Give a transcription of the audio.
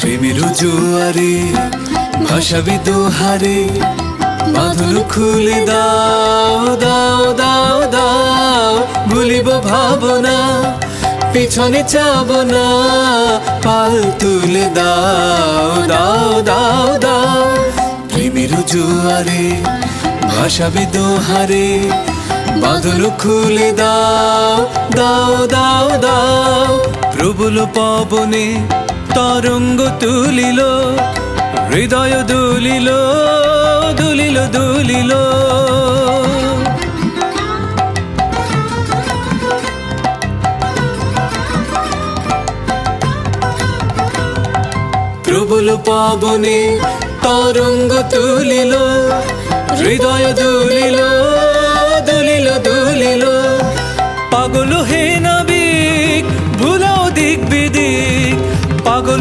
প্রেমের জোয়ারে ভাসাবি দোহারে, বাঁধন খুলে দাও দাও দাও দাও। ভুলিব ভাবনা, পিছনে চাব না, পাল তুলে দাও দাও দাও দাও। প্রেমের জোয়ারে ভাসাবি দোহারে, বাঁধন খুলে দাও দাও দাও দাও। প্রবল পবনে তরঙ্গ তুলিল, হৃদয় দুলিল দুলিল দুলিল। প্রবল পবনে তরঙ্গ তুলিল, হৃদয় দুলিল দুলিল দুলিল। পাগল হে নাবিক ভুলাও দিক বিদিক,